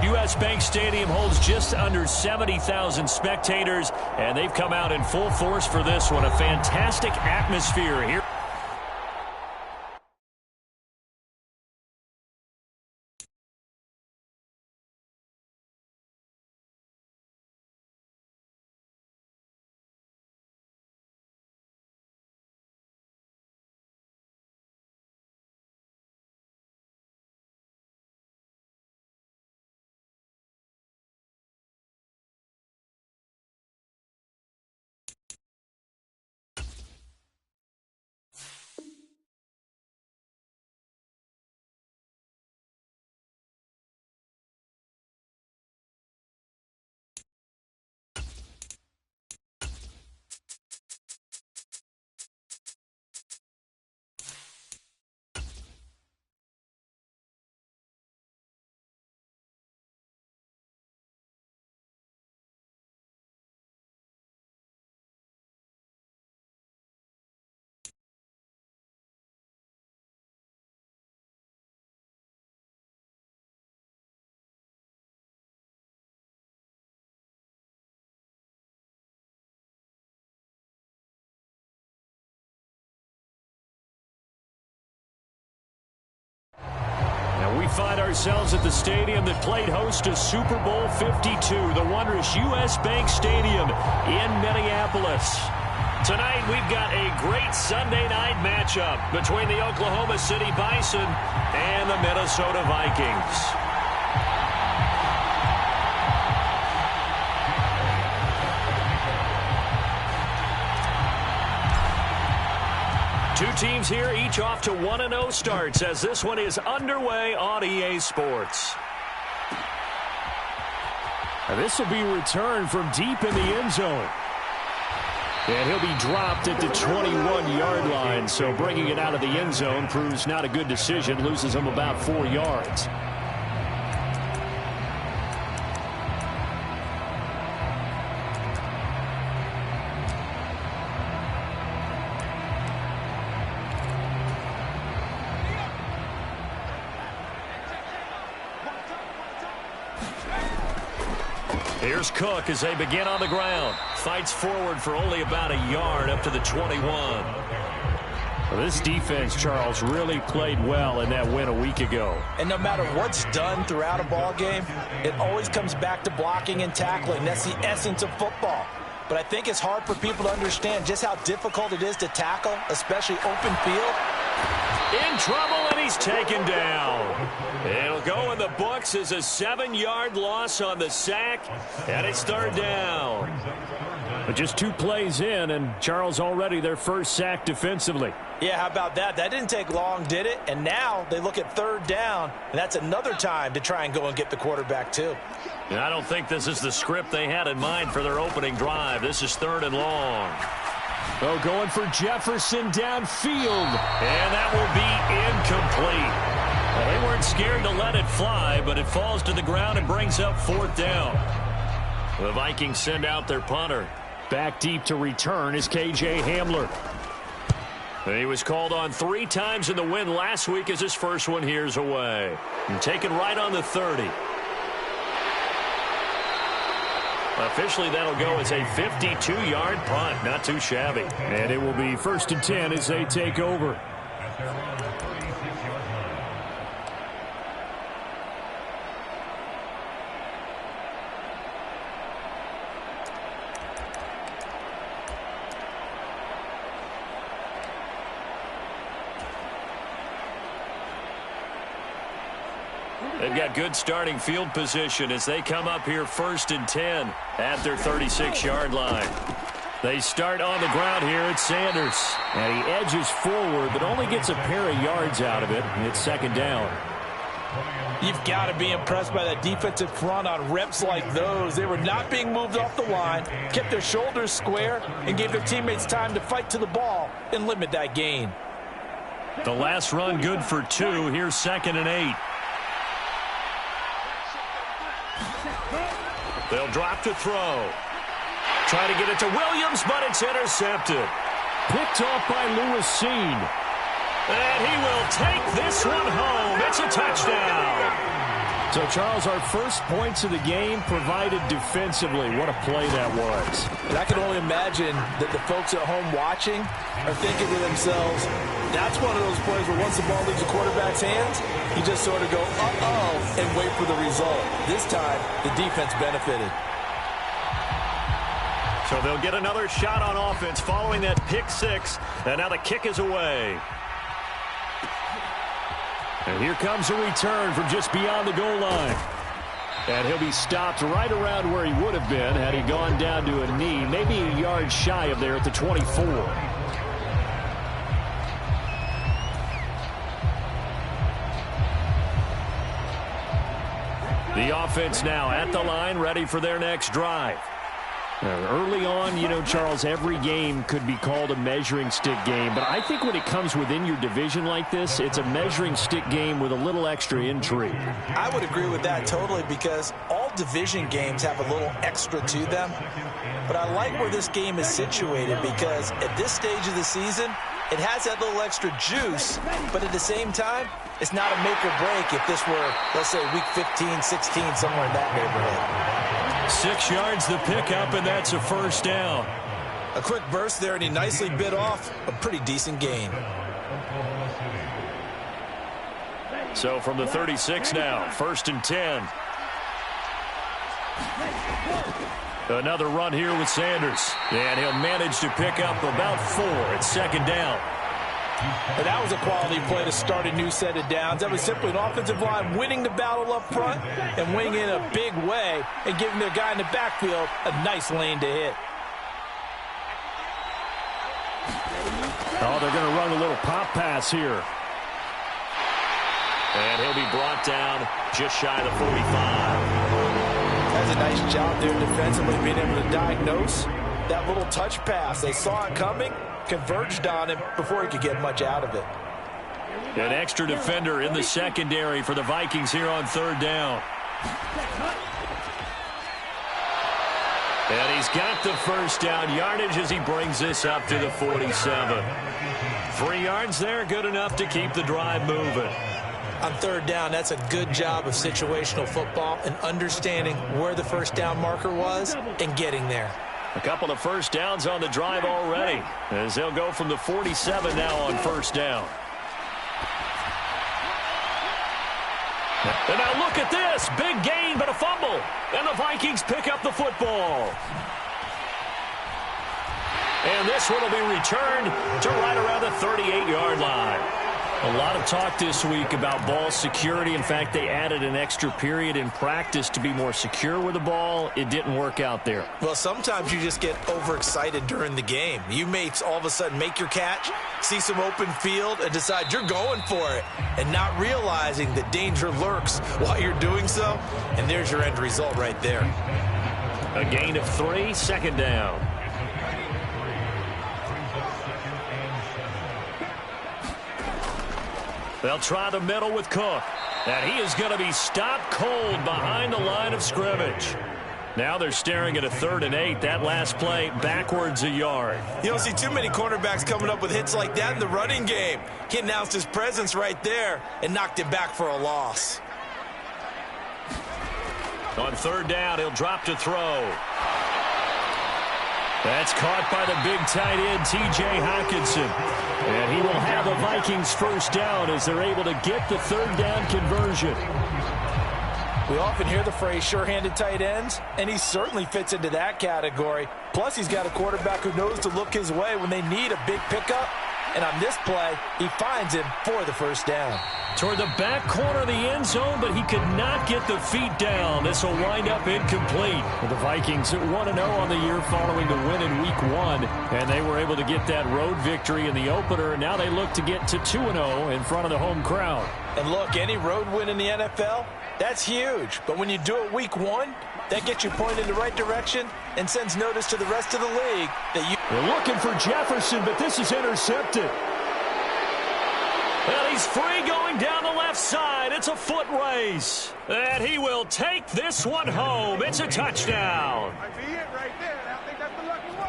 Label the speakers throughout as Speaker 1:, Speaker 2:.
Speaker 1: U.S. Bank Stadium holds just under 70,000 spectators, and they've come out in full force for this one. A fantastic atmosphere here. We find ourselves at the stadium that played host to Super Bowl 52, the wondrous U.S. Bank Stadium in Minneapolis. Tonight, we've got a great Sunday night matchup between the Oklahoma City Bison and the Minnesota Vikings. Two teams here, each off to 1-0 starts as this one is underway on EA Sports.
Speaker 2: Now this will be returned from deep in the end zone. And he'll be dropped at the 21-yard line, so bringing it out of the end zone proves not a good decision, loses him about 4 yards.
Speaker 1: Here's Cook as they begin on the ground. Fights forward for only about a yard up to the 21.
Speaker 2: Well, this defense, Charles, really played well in that win a week ago.
Speaker 3: And no matter what's done throughout a ball game, it always comes back to blocking and tackling. That's the essence of football. But I think it's hard for people to understand just how difficult it is to tackle, especially open field.
Speaker 1: In trouble, and he's taken down. It'll go in the books as a 7-yard loss on the sack, and it's third down.
Speaker 2: But just 2 plays in, and Charles already their first sack defensively.
Speaker 3: Yeah, how about that? That didn't take long, did it? And now they look at third down, and that's another time to try and go and get the quarterback too.
Speaker 1: And I don't think this is the script they had in mind for their opening drive. This is third and long.
Speaker 2: Oh, going for Jefferson downfield.
Speaker 1: And that will be incomplete. Well, they weren't scared to let it fly, but it falls to the ground and brings up fourth down. The Vikings send out their punter.
Speaker 2: Back deep to return is K.J. Hamler.
Speaker 1: He was called on 3 times in the win last week as his first one here's away. And taken right on the 30. Officially, that'll go as a 52-yard punt. Not too shabby.
Speaker 2: And it will be 1st and 10 as they take over.
Speaker 1: They've got good starting field position as they come up here 1st and 10 at their 36-yard line. They start on the ground here at Sanders. And he edges forward, but only gets a pair of yards out of it. And it's second down.
Speaker 3: You've got to be impressed by that defensive front on reps like those. They were not being moved off the line, kept their shoulders square, and gave their teammates time to fight to the ball and limit that gain.
Speaker 1: The last run good for 2. Here's 2nd and 8. They'll drop to throw. Try to get it to Williams, but it's intercepted.
Speaker 2: Picked off by Lewis Seen.
Speaker 1: And he will take this one home. It's a touchdown.
Speaker 2: So, Charles, our first points of the game provided defensively. What a play that was.
Speaker 3: And I can only imagine that the folks at home watching are thinking to themselves, that's one of those plays where once the ball leaves the quarterback's hands, you just sort of go, uh-oh, and wait for the result. This time, the defense benefited.
Speaker 1: So they'll get another shot on offense following that pick six. And now the kick is away.
Speaker 2: And here comes a return from just beyond the goal line. And he'll be stopped right around where he would have been had he gone down to a knee, maybe a yard shy of there at the 24. The offense now at the line, ready for their next drive. Early on, you know, Charles, every game could be called a measuring stick game. But I think when it comes within your division like this, it's a measuring stick game with a little extra intrigue.
Speaker 3: I would agree with that totally because all division games have a little extra to them. But I like where this game is situated because at this stage of the season, it has that little extra juice. But at the same time, it's not a make or break if this were, let's say, week 15, 16, somewhere in that neighborhood.
Speaker 1: 6 yards the pickup, and that's a first down.
Speaker 3: A quick burst there, and he nicely bit off a pretty decent gain.
Speaker 1: So from the 36 now, 1st and 10. Another run here with Sanders. And he'll manage to pick up about 4 at 2nd down.
Speaker 3: And that was a quality play to start a new set of downs. That was simply an offensive line winning the battle up front and winning in a big way and giving their guy in the backfield a nice lane to hit.
Speaker 2: Oh, they're going to run a little pop pass here.
Speaker 1: And he'll be brought down just shy of the 45.
Speaker 3: That's a nice job there defensively, being able to diagnose that little touch pass. They saw it coming, converged on him before he could get much out of it.
Speaker 1: An extra defender in the secondary for the Vikings here on 3rd down. And he's got the first down yardage as he brings this up to the 47. 3 yards there, good enough to keep the drive moving.
Speaker 3: On 3rd down, that's a good job of situational football and understanding where the first down marker was and getting there.
Speaker 1: A couple of first downs on the drive already as they'll go from the 47 now on 1st down. And now look at this. Big gain, but a fumble. And the Vikings pick up the football. And this one will be returned to right around the 38-yard line. A lot of talk this week about ball security. In fact, they added an extra period in practice to be more secure with the ball. It didn't work out there.
Speaker 3: Well, sometimes you just get overexcited during the game. You may all of a sudden make your catch, see some open field, and decide you're going for it, and not realizing that danger lurks while you're doing so. And there's your end result right there.
Speaker 1: A gain of 3, 2nd down. They'll try the middle with Cook. And he is going to be stopped cold behind the line of scrimmage. Now they're staring at a 3rd and 8. That last play backwards a yard.
Speaker 3: You don't see too many cornerbacks coming up with hits like that in the running game. He announced his presence right there and knocked it back for a loss.
Speaker 1: On 3rd down, he'll drop to throw. That's caught by the big tight end, T.J. Hockenson. And he will have the Vikings first down as they're able to get the 3rd down conversion.
Speaker 3: We often hear the phrase sure-handed tight ends, and he certainly fits into that category. Plus, he's got a quarterback who knows to look his way when they need a big pickup. And on this play, he finds him for the first down.
Speaker 1: Toward the back corner of the end zone, but he could not get the feet down. This will wind up incomplete.
Speaker 2: Well, the Vikings at 1-0 on the year following the win in Week 1. And they were able to get that road victory in the opener. And now they look to get to 2-0 in front of the home crowd.
Speaker 3: And look, any road win in the NFL, that's huge. But when you do it Week 1, that gets you pointed in the right direction and sends notice to the rest of the league that you...
Speaker 2: They're looking for Jefferson, but this is intercepted.
Speaker 1: Well, he's free going down the left side. It's a foot race. And he will take this one home. It's a touchdown.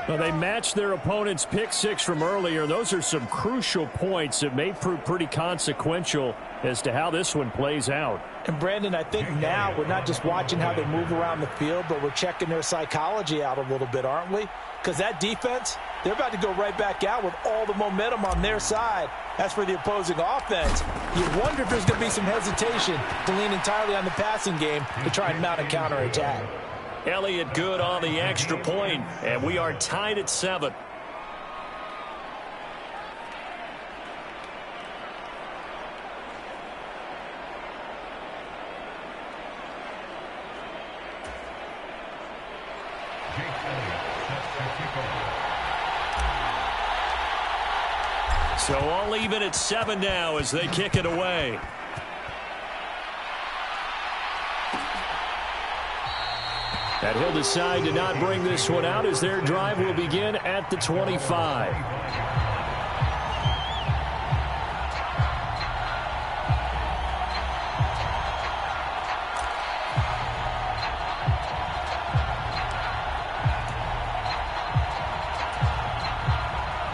Speaker 2: Well, they matched their opponent's pick 6 from earlier. Those are some crucial points that may prove pretty consequential as to how this one plays out.
Speaker 3: And, Brandon, I think now we're not just watching how they move around the field, but we're checking their psychology out a little bit, aren't we? Because that defense, they're about to go right back out with all the momentum on their side. As for the opposing offense, you wonder if there's going to be some hesitation to lean entirely on the passing game to try and mount a counterattack.
Speaker 1: Elliott good on the extra point, and we are tied at 7. So all even at 7 now as they kick it away. And he'll decide to not bring this one out as their drive will begin at the 25.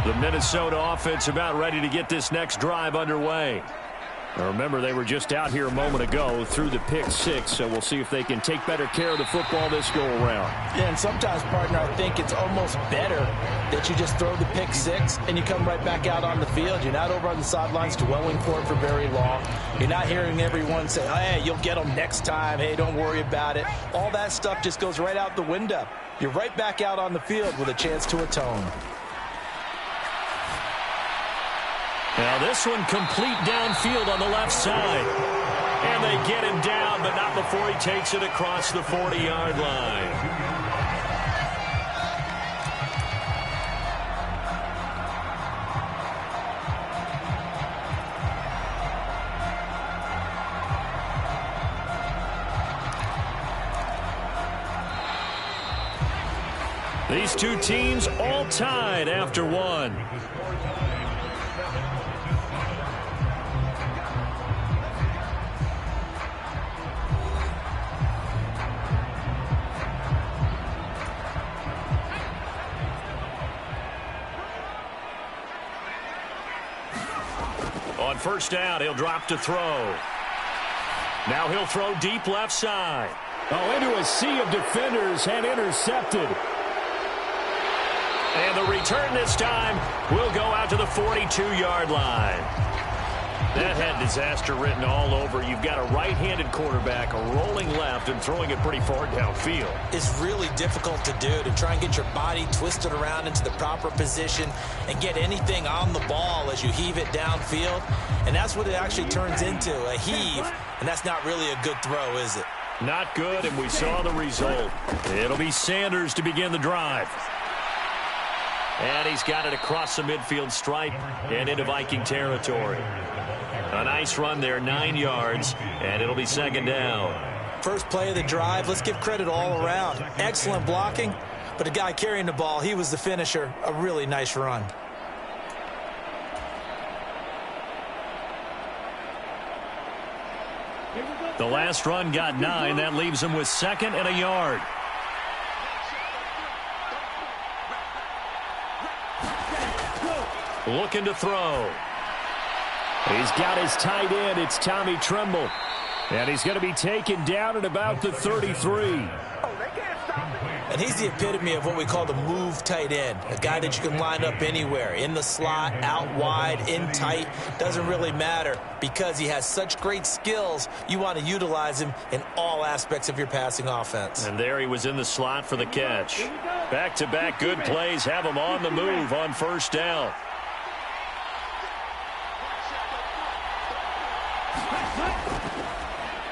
Speaker 1: The Minnesota offense about ready to get this next drive underway. Now remember, they were just out here a moment ago through the pick 6, so we'll see if they can take better care of the football this go-around.
Speaker 3: Yeah, and sometimes, partner, I think it's almost better that you just throw the pick 6 and you come right back out on the field. You're not over on the sidelines dwelling for it for very long. You're not hearing everyone say, hey, you'll get them next time. Hey, don't worry about it. All that stuff just goes right out the window. You're right back out on the field with a chance to atone.
Speaker 1: Now this one complete downfield on the left side. And they get him down, but not before he takes it across the 40-yard line. These two teams all tied after one. On first down, he'll drop to throw. Now he'll throw deep left side.
Speaker 2: Oh, into a sea of defenders and intercepted.
Speaker 1: And the return this time will go out to the 42-yard line. That had disaster written all over. You've got a right-handed quarterback rolling left and throwing it pretty far downfield.
Speaker 3: It's really difficult to do, to try and get your body twisted around into the proper position and get anything on the ball as you heave it downfield. And that's what it actually turns into, a heave. And that's not really a good throw, is it?
Speaker 1: Not good, and we saw the result. It'll be Sanders to begin the drive. And he's got it across the midfield stripe and into Viking territory. A nice run there, 9 yards, and it'll be second down.
Speaker 3: First play of the drive, let's give credit all around. Excellent blocking, but the guy carrying the ball, he was the finisher. A really nice run.
Speaker 1: The last run got 9. That leaves him with 2nd and a yard. Looking to throw.
Speaker 2: He's got his tight end. It's Tommy Tremble. And he's going to be taken down at about the 33.
Speaker 3: And he's the epitome of what we call the move tight end. A guy that you can line up anywhere. In the slot, out wide, in tight. Doesn't really matter. Because he has such great skills, you want to utilize him in all aspects of your passing offense.
Speaker 1: And there he was in the slot for the catch. Back-to-back good plays have him on the move on first down.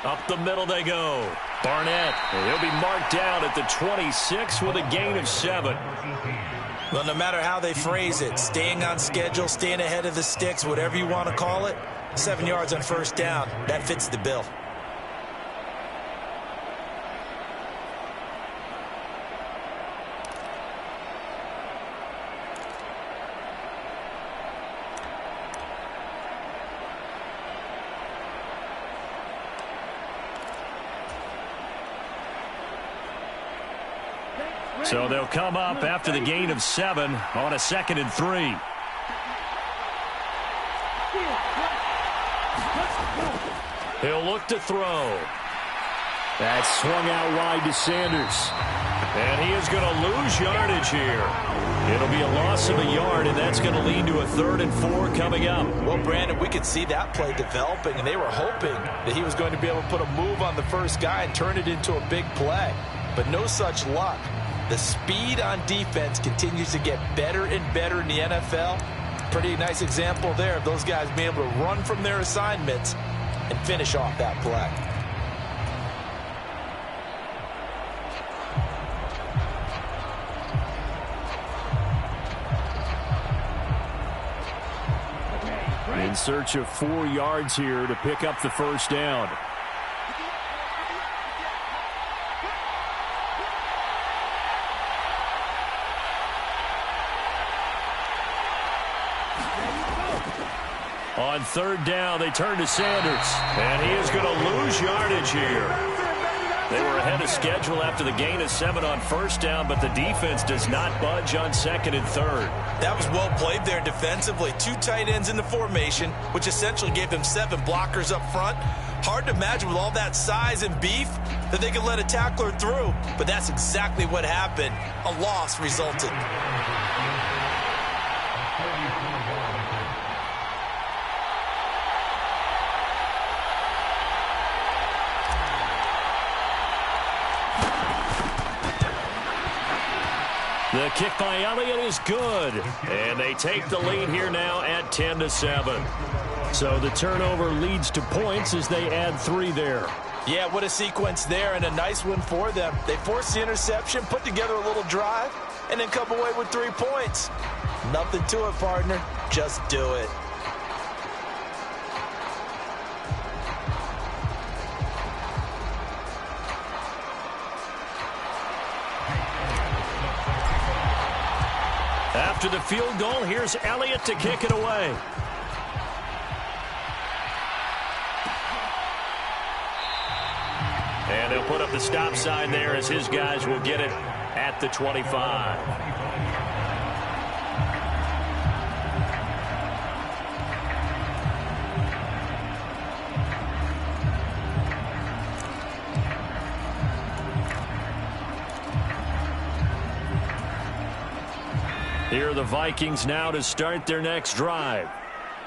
Speaker 1: Up the middle they go. Barnett, he'll be marked down at the 26 with a gain of 7.
Speaker 3: Well, no matter how they phrase it, staying on schedule, staying ahead of the sticks, whatever you want to call it, 7 yards on first down, that fits the bill.
Speaker 1: So they'll come up after the gain of 7 on a 2nd and 3. He'll look to throw.
Speaker 2: That's swung out wide to Sanders.
Speaker 1: And he is going to lose yardage here. It'll be a loss of a yard, and that's going to lead to a 3rd and 4 coming up.
Speaker 3: Well, Brandon, we could see that play developing, and they were hoping that he was going to be able to put a move on the first guy and turn it into a big play. But no such luck. The speed on defense continues to get better and better in the NFL. Pretty nice example there of those guys being able to run from their assignments and finish off that play.
Speaker 2: In search of 4 yards here to pick up the first down. On 3rd down, they turn to Sanders.
Speaker 1: And he is going to lose yardage here. They were ahead of schedule after the gain of 7 on 1st down, but the defense does not budge on 2nd and 3rd.
Speaker 3: That was well played there defensively. 2 tight ends in the formation, which essentially gave them 7 blockers up front. Hard to imagine with all that size and beef that they could let a tackler through, but that's exactly what happened. A loss resulted.
Speaker 1: The kick by Elliott is good. And they take the lead here now at 10-7.
Speaker 2: So the turnover leads to points as they add 3 there.
Speaker 3: Yeah, what a sequence there, and a nice one for them. They forced the interception, put together a little drive, and then come away with 3 points. Nothing to it, partner. Just do it.
Speaker 1: After the field goal, here's Elliott to kick it away. And he'll put up the stop sign there as his guys will get it at the 25. Here are the Vikings now to start their next drive.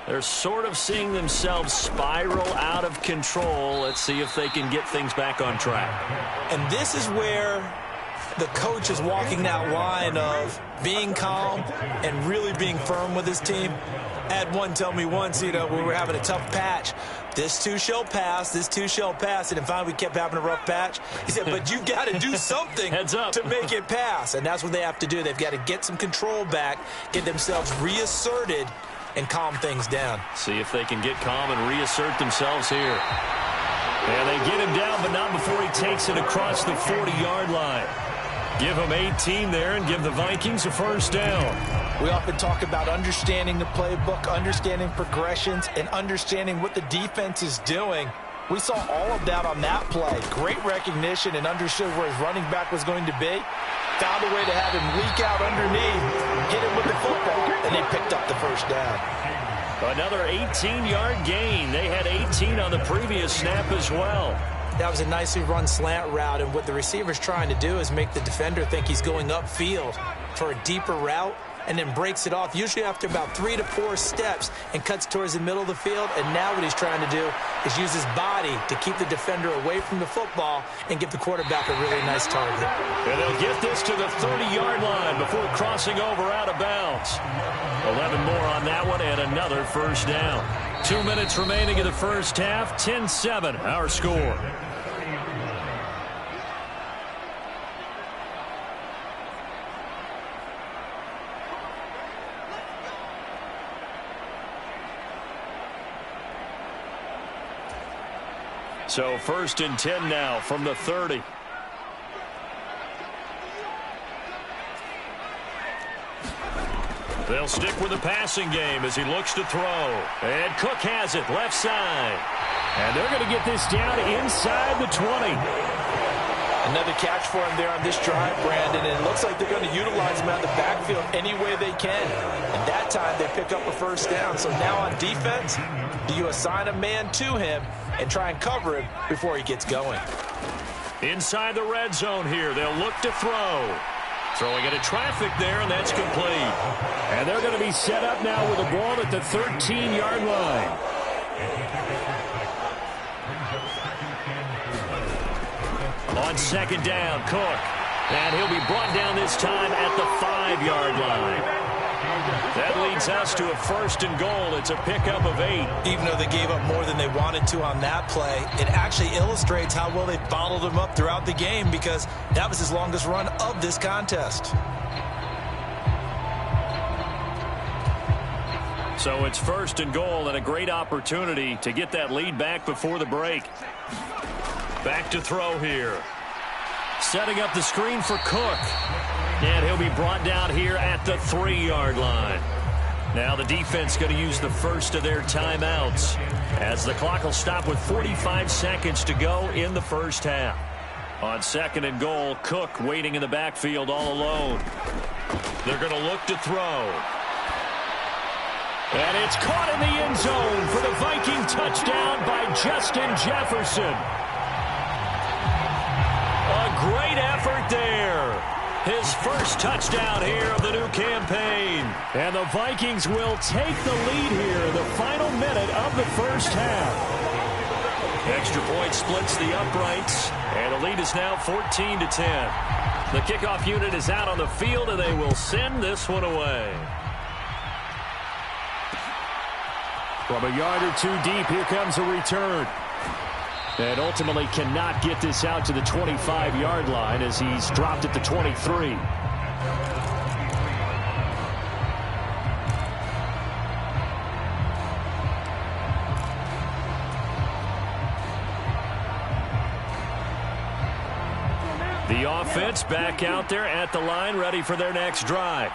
Speaker 1: They're sort of seeing themselves spiral out of control. Let's see if they can get things back on track.
Speaker 3: And this is where the coach is walking that line of being calm and really being firm with his team. I had one tell me once, when we were having a tough patch, this too shall pass, this too shall pass. And finally we kept having a rough patch. He said, but you've got to do something
Speaker 1: Heads up.
Speaker 3: to make it pass. And that's what they have to do. They've got to get some control back, get themselves reasserted, and calm things down.
Speaker 1: See if they can get calm and reassert themselves here. And they get him down, but not before he takes it across the 40-yard line. Give him 18 there and give the Vikings a first down.
Speaker 3: We often talk about understanding the playbook, understanding progressions, and understanding what the defense is doing. We saw all of that on that play. Great recognition and understood where his running back was going to be. Found a way to have him leak out underneath, hit him with the football, and they picked up the first down.
Speaker 1: Another 18-yard gain. They had 18 on the previous snap as well.
Speaker 3: That was a nicely run slant route, and what the receiver's trying to do is make the defender think he's going upfield for a deeper route, and then breaks it off, usually after about 3 to 4 steps, and cuts towards the middle of the field. And now what he's trying to do is use his body to keep the defender away from the football and give the quarterback a really nice target.
Speaker 1: And they'll get this to the 30-yard line before crossing over out of bounds. 11 more on that one and another first down. 2 minutes remaining in the first half. 10-7, our score. So 1st and 10 now from the 30. They'll stick with the passing game as he looks to throw. And Cook has it left side.
Speaker 2: And they're going to get this down inside the 20.
Speaker 3: Another catch for him there on this drive, Brandon, and it looks like they're going to utilize him out of the backfield any way they can. And that time they pick up a first down. So now on defense, do you assign a man to him and try and cover him before he gets going?
Speaker 1: Inside the red zone here, they'll look to throw. Throwing into traffic there, and that's complete.
Speaker 2: And they're going to be set up now with the ball at the 13-yard line.
Speaker 1: On second down, Cook. And he'll be brought down this time at the 5-yard line. That leads us to a 1st and goal. It's a pickup of 8.
Speaker 3: Even though they gave up more than they wanted to on that play, it actually illustrates how well they bottled him up throughout the game, because that was his longest run of this contest.
Speaker 1: So it's 1st and goal, and a great opportunity to get that lead back before the break. Back to throw here. Setting up the screen for Cook. And he'll be brought down here at the 3-yard line. Now the defense going to use the first of their timeouts, as the clock will stop with 45 seconds to go in the first half. On 2nd and goal, Cook waiting in the backfield all alone. They're going to look to throw.
Speaker 2: And it's caught in the end zone for the Viking touchdown by Justin Jefferson.
Speaker 1: A great effort there. His first touchdown here of the new campaign.
Speaker 2: And the Vikings will take the lead here in the final minute of the first half.
Speaker 1: Extra point splits the uprights, and the lead is now 14-10. The kickoff unit is out on the field, and they will send this one away.
Speaker 2: From a yard or two deep, here comes a return. And ultimately cannot get this out to the 25-yard line as he's dropped at the 23.
Speaker 1: The offense back out there at the line, ready for their next drive.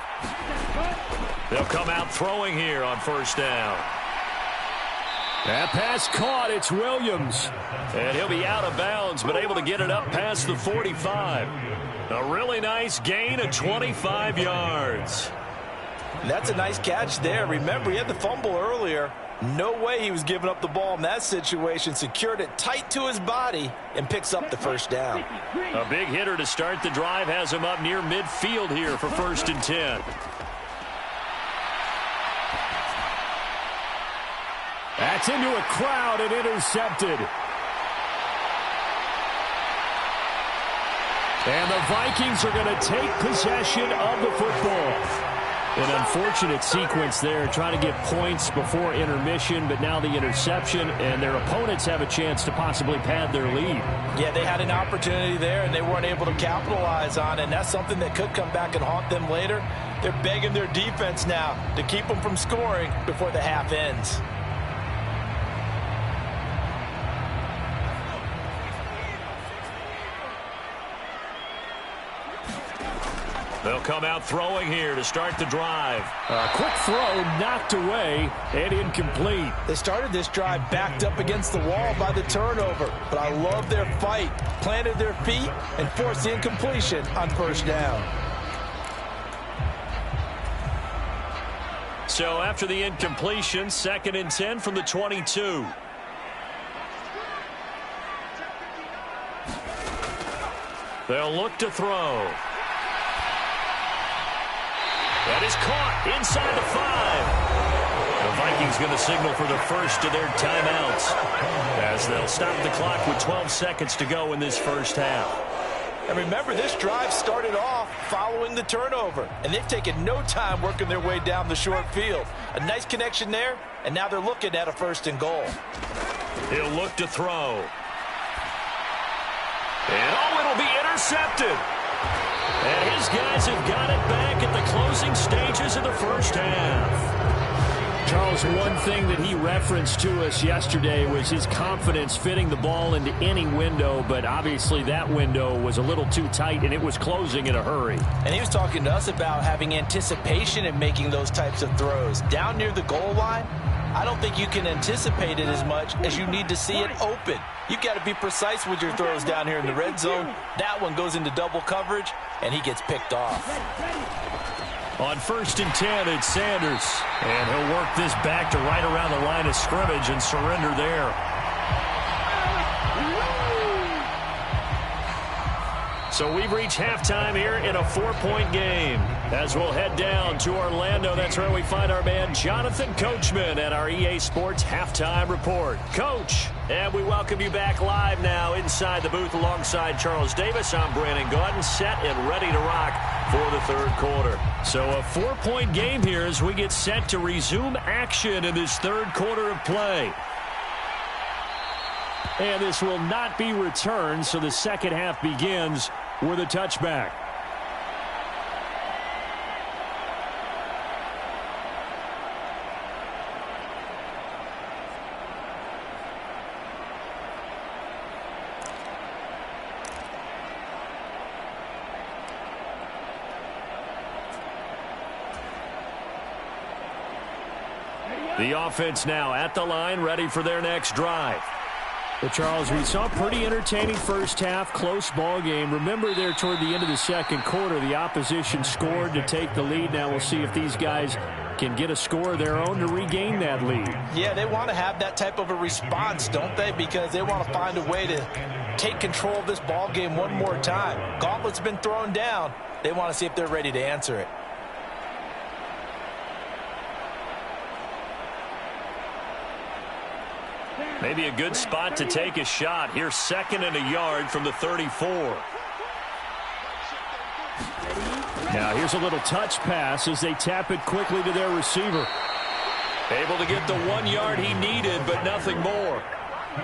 Speaker 1: They'll come out throwing here on 1st down.
Speaker 2: That pass caught. It's Williams.
Speaker 1: And he'll be out of bounds, but able to get it up past the 45. A really nice gain of 25 yards.
Speaker 3: That's a nice catch there. Remember, he had the fumble earlier. No way he was giving up the ball in that situation. Secured it tight to his body and picks up the 1st down.
Speaker 1: A big hitter to start the drive has him up near midfield here for 1st and 10.
Speaker 2: That's into a crowd and intercepted. And the Vikings are going to take possession of the football. An unfortunate sequence there, trying to get points before intermission, but now the interception, and their opponents have a chance to possibly pad their lead.
Speaker 3: Yeah, they had an opportunity there, and they weren't able to capitalize on it, and that's something that could come back and haunt them later. They're begging their defense now to keep them from scoring before the half ends.
Speaker 1: They'll come out throwing here to start the drive.
Speaker 2: A quick throw knocked away and incomplete.
Speaker 3: They started this drive backed up against the wall by the turnover, but I love their fight. Planted their feet and forced the incompletion on 1st down.
Speaker 1: So after the incompletion, 2nd and 10 from the 22. They'll look to throw. That is caught inside the 5. The Vikings going to signal for the first of their timeouts, as they'll stop the clock with 12 seconds to go in this first half.
Speaker 3: And remember, this drive started off following the turnover, and they've taken no time working their way down the short field. A nice connection there, and now they're looking at a 1st and goal.
Speaker 1: He'll look to throw. And it'll be intercepted. And his guys have got it back at the closing stages of the first half.
Speaker 2: Charles, one thing that he referenced to us yesterday was his confidence fitting the ball into any window, but obviously that window was a little too tight, and it was closing in a hurry.
Speaker 3: And he was talking to us about having anticipation in making those types of throws. Down near the goal line, I don't think you can anticipate it as much as you need to see it open. You've got to be precise with your throws down here in the red zone. That one goes into double coverage, and he gets picked off.
Speaker 1: On 1st and 10, it's Sanders. And he'll work this back to right around the line of scrimmage and surrender there. So we've reached halftime here in a 4-point game. As we'll head down to Orlando, that's where we find our man Jonathan Coachman at our EA Sports Halftime Report. Coach, and we welcome you back live now inside the booth alongside Charles Davis. I'm Brandon Gaudin, set and ready to rock for the third quarter. So a 4-point game here as we get set to resume action in this third quarter of play. And this will not be returned, so the second half begins with a touchback. The offense now at the line, ready for their next drive. Well, Charles, we saw a pretty entertaining first half, close ball game. Remember there toward the end of the second quarter, the opposition scored to take the lead. Now we'll see if these guys can get a score of their own to regain that lead.
Speaker 3: Yeah, they want to have that type of a response, don't they? Because they want to find a way to take control of this ball game one more time. Gauntlet's been thrown down. They want to see if they're ready to answer it.
Speaker 1: Maybe a good spot to take a shot. Here's 2nd and a yard from the 34.
Speaker 2: Now here's a little touch pass as they tap it quickly to their receiver.
Speaker 1: Able to get the 1 yard he needed, but nothing more.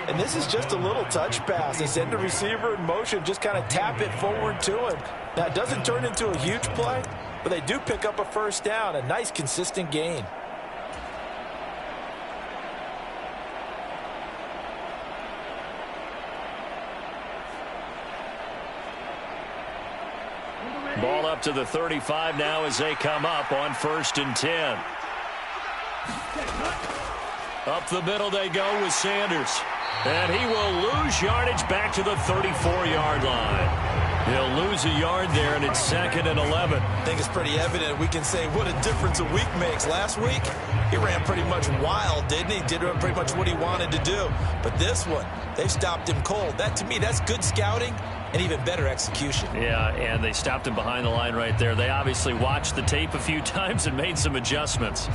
Speaker 3: And this is just a little touch pass. They send the receiver in motion, just kind of tap it forward to him. Now, it doesn't turn into a huge play, but they do pick up a first down, a nice, consistent gain.
Speaker 1: Ball up to the 35 now as they come up on 1st and 10. Up the middle they go with Sanders. And he will lose yardage back to the 34-yard line. He'll lose a yard there, and it's 2nd and 11.
Speaker 3: I think it's pretty evident. We can say what a difference a week makes. Last week, he ran pretty much wild, didn't he? Did pretty much what he wanted to do. But this one, they stopped him cold. That, to me, that's good scouting and even better execution.
Speaker 1: Yeah, and they stopped him behind the line right there. They obviously watched the tape a few times and made some adjustments.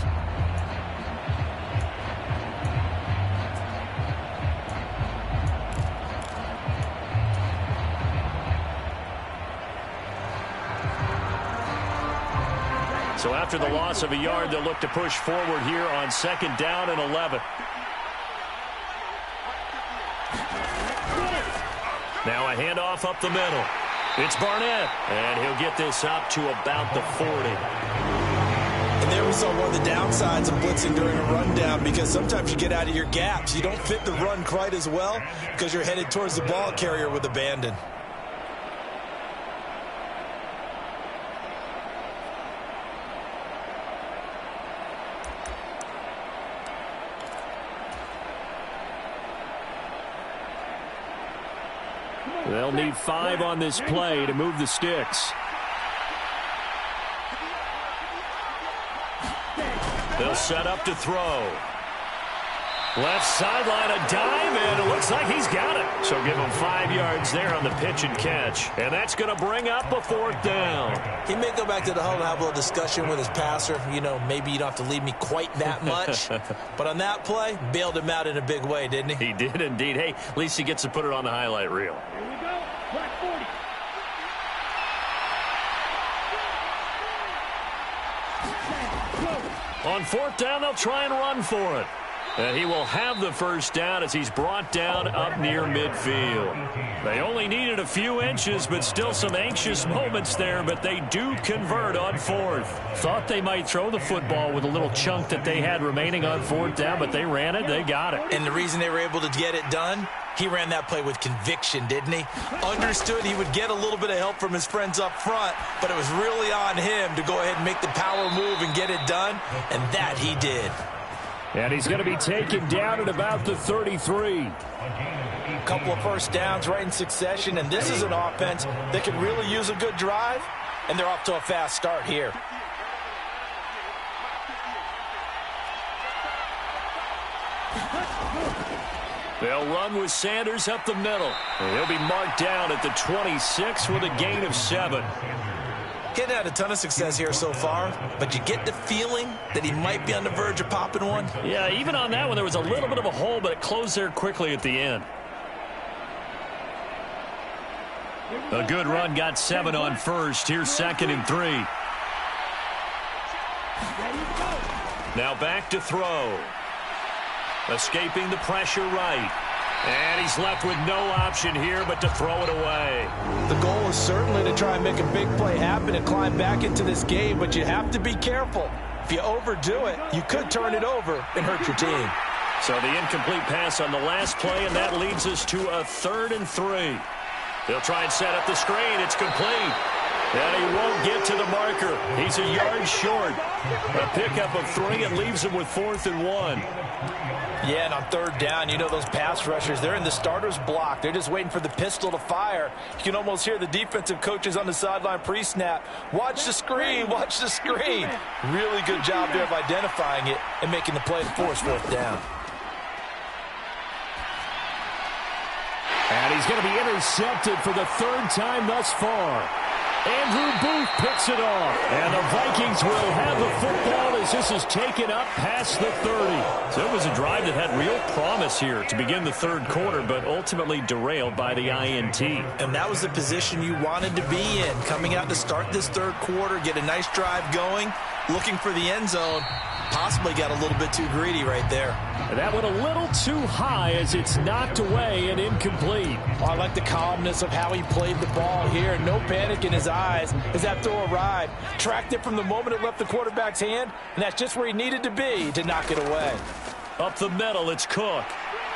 Speaker 1: So after the loss of a yard, they'll look to push forward here on 2nd down and 11. Now a handoff up the middle. It's Barnett, and he'll get this up to about the 40.
Speaker 3: And there we saw one of the downsides of blitzing during a rundown, because sometimes you get out of your gaps. You don't fit the run quite as well because you're headed towards the ball carrier with abandon.
Speaker 2: They'll need 5 on this play to move the sticks.
Speaker 1: They'll set up to throw. Left sideline, a dive, and it looks like he's got it. So give him 5 yards there on the pitch and catch. And that's going to bring up a 4th down.
Speaker 3: He may go back to the huddle and have a little discussion with his passer. You know, maybe you don't have to leave me quite that much. But on that play, bailed him out in a big way, didn't he?
Speaker 1: He did indeed. Hey, at least he gets to put it on the highlight reel.
Speaker 4: Here we go. Black 40.
Speaker 1: On 4th down, they'll try and run for it. And he will have the first down as he's brought down up near midfield. They only needed a few inches, but still some anxious moments there, but they do convert on 4th.
Speaker 2: Thought they might throw the football with a little chunk that they had remaining on 4th down, but they ran it, they got it.
Speaker 3: And the reason they were able to get it done, he ran that play with conviction, didn't he? Understood he would get a little bit of help from his friends up front, but it was really on him to go ahead and make the power move and get it done, and that he did.
Speaker 2: And he's going to be taken down at about the 33.
Speaker 3: A couple of first downs right in succession, and this is an offense that could really use a good drive, and they're off to a fast start here.
Speaker 1: They'll run with Sanders up the middle. And he'll be marked down at the 26 with a gain of 7.
Speaker 3: He hasn't had a ton of success here so far, but you get the feeling that he might be on the verge of popping one.
Speaker 1: Yeah, even on that one, there was a little bit of a hole, but it closed there quickly at the end. A good run got 7 on first. Here's 2nd and 3. Now back to throw. Escaping the pressure right. And he's left with no option here but to throw it away.
Speaker 3: The goal is certainly to try and make a big play happen and climb back into this game, but you have to be careful. If you overdo it, you could turn it over and hurt your team.
Speaker 1: So the incomplete pass on the last play, and that leads us to a 3rd and 3. They'll try and set up the screen. It's complete. And he won't get to the marker. He's a yard short. A pickup of 3 and leaves him with 4th and 1.
Speaker 3: Yeah, and on 3rd down, you know those pass rushers, they're in the starter's block. They're just waiting for the pistol to fire. You can almost hear the defensive coaches on the sideline pre-snap. Watch the screen, watch the screen. Really good job there of identifying it and making the play to force 4th down.
Speaker 2: And he's going to be intercepted for the 3rd time thus far. Andrew Booth picks it off. And the Vikings will have the football as this is taken up past the 30.
Speaker 1: So it was a drive that had real promise here to begin the 3rd quarter, but ultimately derailed by the INT.
Speaker 3: And that was the position you wanted to be in. Coming out to start this 3rd quarter, get a nice drive going, looking for the end zone. Possibly got a little bit too greedy right there.
Speaker 2: That went a little too high as it's knocked away and incomplete.
Speaker 3: Oh, I like the calmness of how he played the ball here. No panic in his eyes as that throw arrived. Tracked it from the moment it left the quarterback's hand, and that's just where he needed to be to knock it away.
Speaker 1: Up the middle, it's Cook.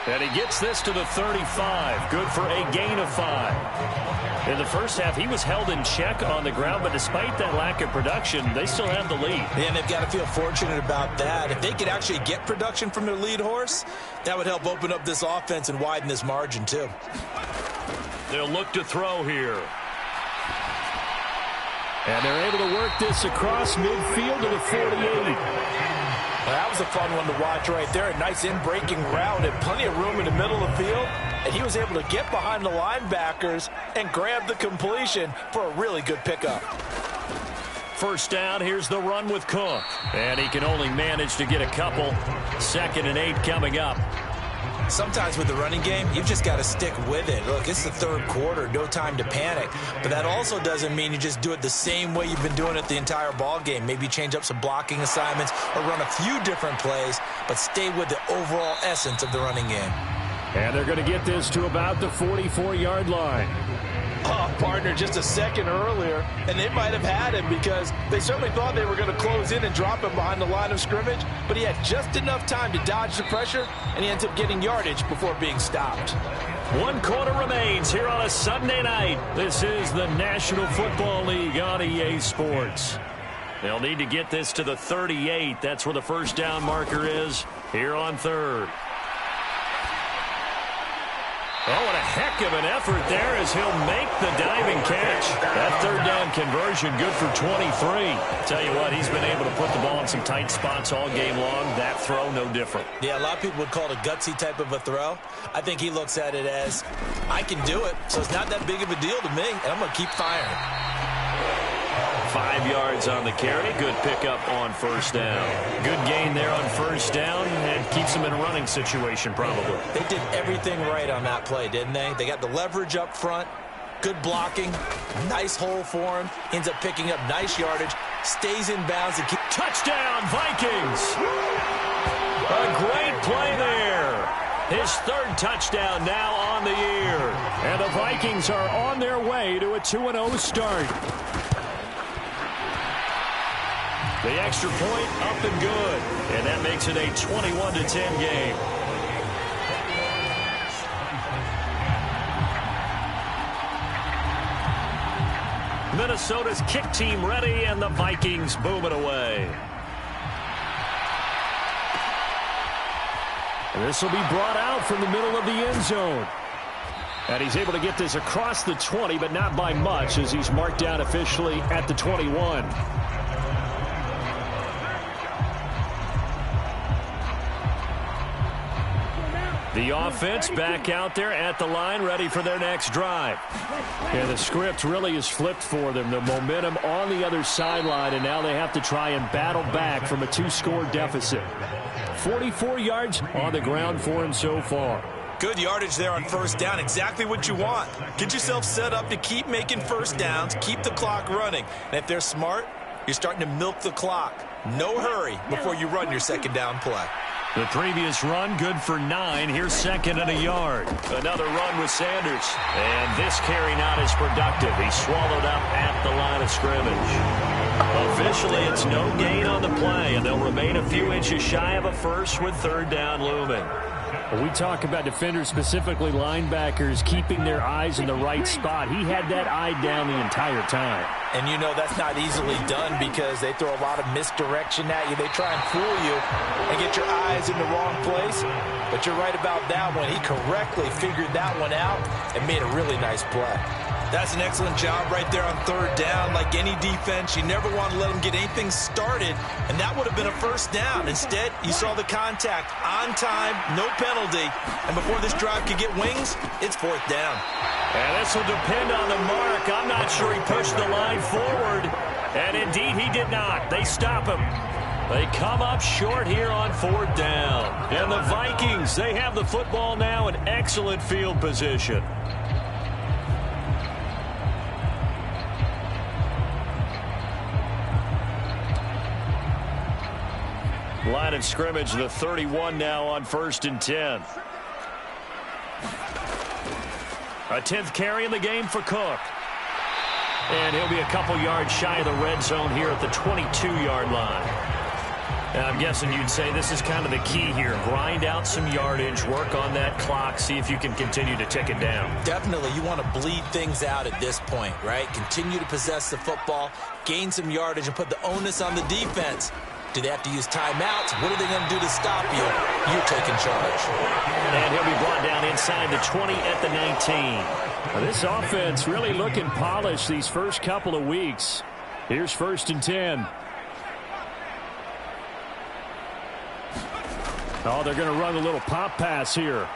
Speaker 1: And he gets this to the 35. Good for a gain of 5. In the first half, he was held in check on the ground, but despite that lack of production, they still have the lead.
Speaker 3: Yeah, and they've got to feel fortunate about that. If they could actually get production from their lead horse, that would help open up this offense and widen this margin, too.
Speaker 1: They'll look to throw here.
Speaker 2: And they're able to work this across midfield to the 48.
Speaker 3: Well, that was a fun one to watch right there. A nice in-breaking route and plenty of room in the middle of the field. And he was able to get behind the linebackers and grab the completion for a really good pickup.
Speaker 1: First down, here's the run with Cook. And he can only manage to get a couple. 2nd and 8 coming up.
Speaker 3: Sometimes with the running game, you've just got to stick with it. Look, it's the 3rd quarter, no time to panic. But that also doesn't mean you just do it the same way you've been doing it the entire ball game. Maybe change up some blocking assignments or run a few different plays, but stay with the overall essence of the running game.
Speaker 2: And they're going to get this to about the 44-yard line.
Speaker 3: Oh, partner, just a second earlier, and they might have had him because they certainly thought they were going to close in and drop him behind the line of scrimmage, but he had just enough time to dodge the pressure, and he ends up getting yardage before being stopped.
Speaker 1: 1 quarter remains here on a Sunday night. This is the National Football League on EA Sports. They'll need to get this to the 38. That's where the first down marker is here on 3rd. Oh, and a heck of an effort there as he'll make the diving catch. That 3rd down conversion good for 23. Tell you what, he's been able to put the ball in some tight spots all game long. That throw, no different.
Speaker 3: Yeah, a lot of people would call it a gutsy type of a throw. I think he looks at it as, I can do it, so it's not that big of a deal to me, and I'm going to keep firing.
Speaker 1: 5 yards on the carry. Good pickup on first down. Good gain there on first down and keeps them in a running situation probably.
Speaker 3: They did everything right on that play, didn't they? They got the leverage up front, good blocking, nice hole for him, ends up picking up nice yardage, stays in bounds. And
Speaker 1: touchdown, Vikings! A great play there. His 3rd touchdown now on the year.
Speaker 2: And the Vikings are on their way to a 2-0 start.
Speaker 1: The extra point up and good. And that makes it a 21-10 game. Minnesota's kick team ready, and the Vikings boom it away.
Speaker 2: This will be brought out from the middle of the end zone. And he's able to get this across the 20, but not by much, as he's marked down officially at the 21. The offense back out there at the line, ready for their next drive. Yeah, the script really is flipped for them. The momentum on the other sideline, and now they have to try and battle back from a 2-score deficit. 44 yards on the ground for him so far.
Speaker 3: Good yardage there on first down. Exactly what you want. Get yourself set up to keep making first downs, keep the clock running. And if they're smart, you're starting to milk the clock. No hurry before you run your second down play.
Speaker 1: The previous run, good for 9. Here's second and a yard. Another run with Sanders. And this carry not as productive. He's swallowed up at the line of scrimmage. Officially, it's no gain on the play, and they'll remain a few inches shy of a first with third down looming.
Speaker 2: We talk about defenders, specifically linebackers, keeping their eyes in the right spot. He had that eye down the entire time.
Speaker 3: And you know that's not easily done because they throw a lot of misdirection at you. They try and fool you and get your eyes in the wrong place. But you're right about that one. He correctly figured that one out and made a really nice play. That's an excellent job right there on third down. Like any defense, you never want to let them get anything started, and that would have been a first down. Instead, you saw the contact on time, no penalty, and before this drive could get wings, it's fourth down.
Speaker 1: And this will depend on the mark. I'm not sure he pushed the line forward, and indeed he did not. They stop him. They come up short here on fourth down. And the Vikings, they have the football now in excellent field position. Line of scrimmage, the 31 now on 1st and 10. A 10th carry in the game for Cook. And he'll be a couple yards shy of the red zone here at the 22-yard line. And I'm guessing you'd say this is kind of the key here. Grind out some yardage, work on that clock, see if you can continue to tick it down.
Speaker 3: Definitely, you want to bleed things out at this point, right? Continue to possess the football, gain some yardage, and put the onus on the defense. Do they have to use timeouts? What are they going to do to stop you? You're taking charge.
Speaker 1: And he'll be brought down inside the 20 at the 19.
Speaker 2: Well, this offense really looking polished these first couple of weeks. Here's 1st and 10. Oh, they're going to run a little pop pass here.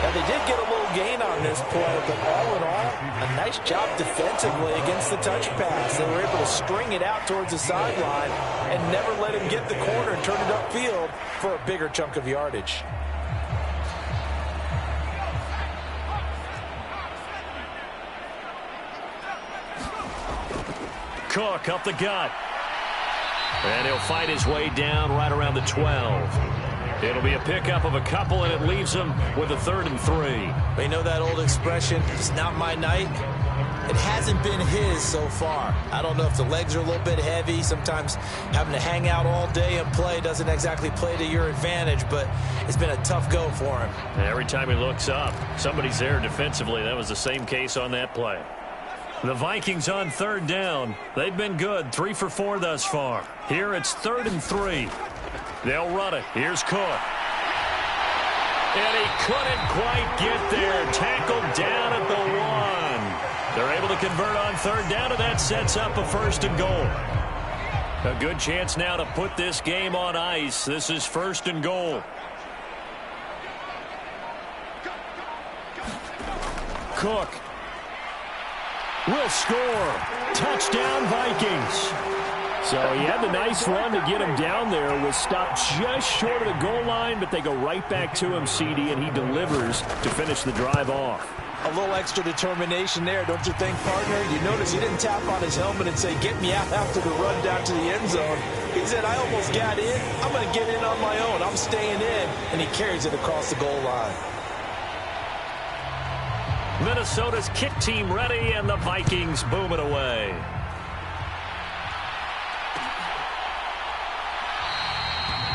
Speaker 3: Now, they did get a little gain on this play, but all in all, a nice job defensively against the touch pass. They were able to string it out towards the sideline and never let him get the corner and turn it upfield for a bigger chunk of yardage.
Speaker 1: Cook up the gut. And he'll fight his way down right around the 12. It'll be a pickup of a couple, and it leaves him with a 3rd and 3.
Speaker 3: But you know that old expression, it's not my night? It hasn't been his so far. I don't know if the legs are a little bit heavy. Sometimes having to hang out all day and play doesn't exactly play to your advantage, but it's been a tough go for him.
Speaker 1: Every time he looks up, somebody's there defensively. That was the same case on that play. The Vikings on 3rd down. They've been good, 3 for 4 thus far. Here it's 3rd and 3. They'll run it. Here's Cook. And he couldn't quite get there. Tackled down at the 1. They're able to convert on 3rd down, and that sets up a 1st and goal. A good chance now to put this game on ice. This is 1st and goal. Cook will score. Touchdown, Vikings.
Speaker 2: So he had the nice run to get him down there. Was stopped just short of the goal line, but they go right back to him, CD, and he delivers to finish the drive off.
Speaker 3: A little extra determination there, don't you think, partner? You notice he didn't tap on his helmet and say, get me out after the run down to the end zone. He said, I almost got in. I'm going to get in on my own. I'm staying in. And he carries it across the goal line.
Speaker 1: Minnesota's kick team ready, and the Vikings boom it away.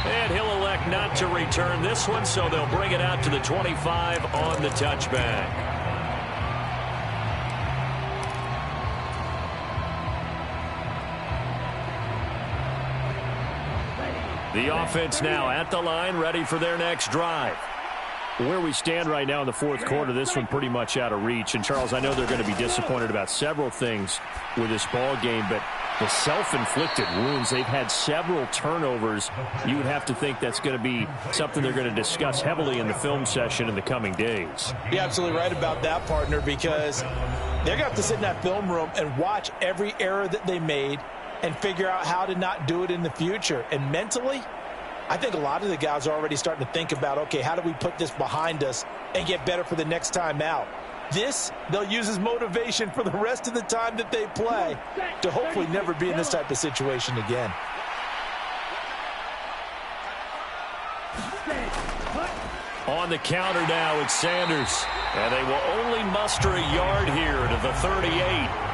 Speaker 1: And he'll elect not to return this one, so they'll bring it out to the 25 on the touchback. The offense now at the line, ready for their next drive.
Speaker 2: Where we stand right now in the fourth quarter, this one pretty much out of reach. And, Charles, I know they're going to be disappointed about several things with this ball game, but the self-inflicted wounds, they've had several turnovers. You would have to think that's going to be something they're going to discuss heavily in the film session in the coming days.
Speaker 3: You're absolutely right about that, partner, because they're going to have to sit in that film room and watch every error that they made and figure out how to not do it in the future. And mentally, I think a lot of the guys are already starting to think about, okay, how do we put this behind us and get better for the next time out? This, they'll use as motivation for the rest of the time that they play to hopefully never be in this type of situation again.
Speaker 1: On the counter now, it's Sanders. And they will only muster a yard here to the 38.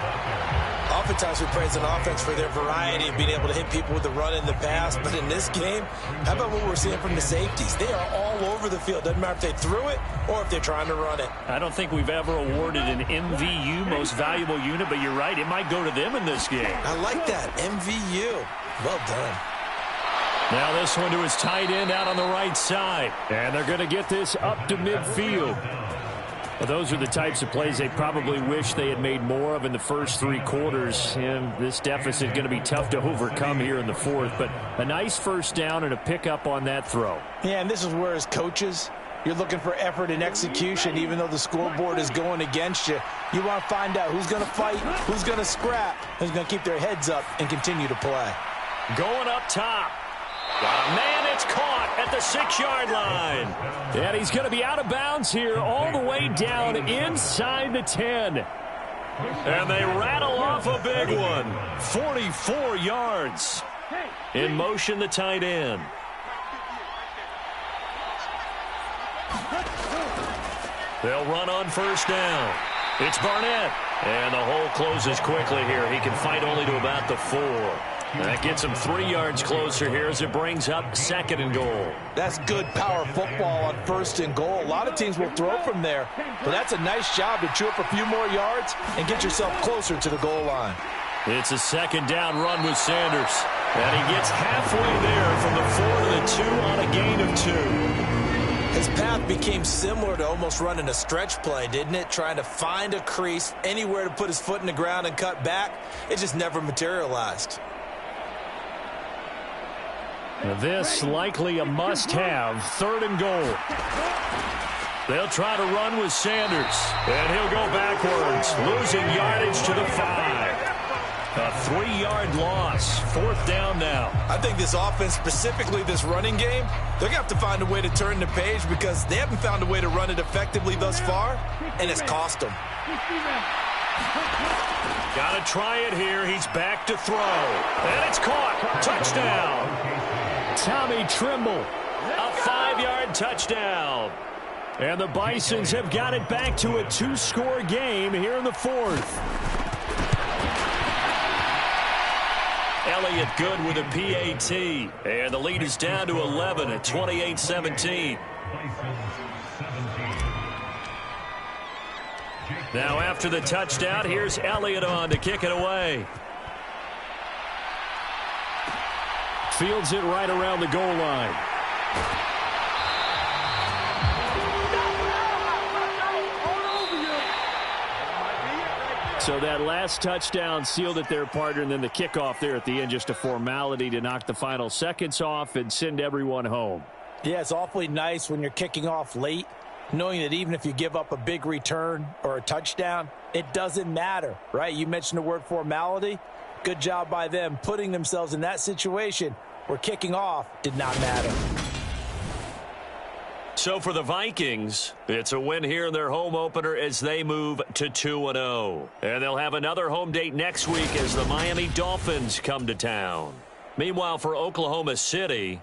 Speaker 3: Oftentimes we praise an offense for their variety of being able to hit people with the run in the pass, but in this game, how about what we're seeing from the safeties? They are all over the field. Doesn't matter if they threw it or if they're trying to run it.
Speaker 2: I don't think we've ever awarded an MVU, most valuable unit, but you're right, it might go to them in this game.
Speaker 3: I like that, MVU. Well done.
Speaker 1: Now this one to his tight end out on the right side.
Speaker 2: And they're going to get this up to midfield. Well, those are the types of plays they probably wish they had made more of in the first three quarters. And this deficit going to be tough to overcome here in the fourth. But a nice first down and a pickup on that throw.
Speaker 3: Yeah, and this is where as coaches, you're looking for effort and execution. Even though the scoreboard is going against you, you want to find out who's going to fight, who's going to scrap, who's going to keep their heads up and continue to play.
Speaker 1: Going up top. Man, it's caught at the 6-yard line.
Speaker 2: And he's going to be out of bounds here all the way down inside the 10.
Speaker 1: And they rattle off a big one. 44 yards. In motion, the tight end. They'll run on first down. It's Barnett. And the hole closes quickly here. He can fight only to about the 4. That gets him 3 yards closer here as it brings up 2nd and goal.
Speaker 3: That's good power football on 1st and goal. A lot of teams will throw from there, but that's a nice job to chew up a few more yards and get yourself closer to the goal line.
Speaker 1: It's a 2nd down run with Sanders. And he gets halfway there from the 4 to the 2 on a gain of 2.
Speaker 3: His path became similar to almost running a stretch play, didn't it? Trying to find a crease, anywhere to put his foot in the ground and cut back. It just never materialized.
Speaker 2: This likely a must-have. 3rd and goal.
Speaker 1: They'll try to run with Sanders. And he'll go backwards, losing yardage to the 5. A 3-yard loss. 4th down now.
Speaker 3: I think this offense, specifically this running game, they're going to have to find a way to turn the page because they haven't found a way to run it effectively thus far, and it's cost them.
Speaker 1: Got to try it here. He's back to throw. And it's caught. Touchdown.
Speaker 2: Tommy Trimble.
Speaker 1: A 5-yard touchdown.
Speaker 2: And the Bisons have got it back to a 2-score game here in the 4th.
Speaker 1: Elliott good with a PAT. And the lead is down to 11 at 28-17. Now after the touchdown, here's Elliott on to kick it away.
Speaker 2: Fields it right around the goal line. So that last touchdown sealed it there, partner, and then the kickoff there at the end, just a formality to knock the final seconds off and send everyone home.
Speaker 3: Yeah, it's awfully nice when you're kicking off late, knowing that even if you give up a big return or a touchdown, it doesn't matter, right? You mentioned the word formality. Good job by them putting themselves in that situation where kicking off did not matter.
Speaker 1: So for the Vikings, it's a win here in their home opener as they move to 2-0. And they'll have another home date next week as the Miami Dolphins come to town. Meanwhile, for Oklahoma City,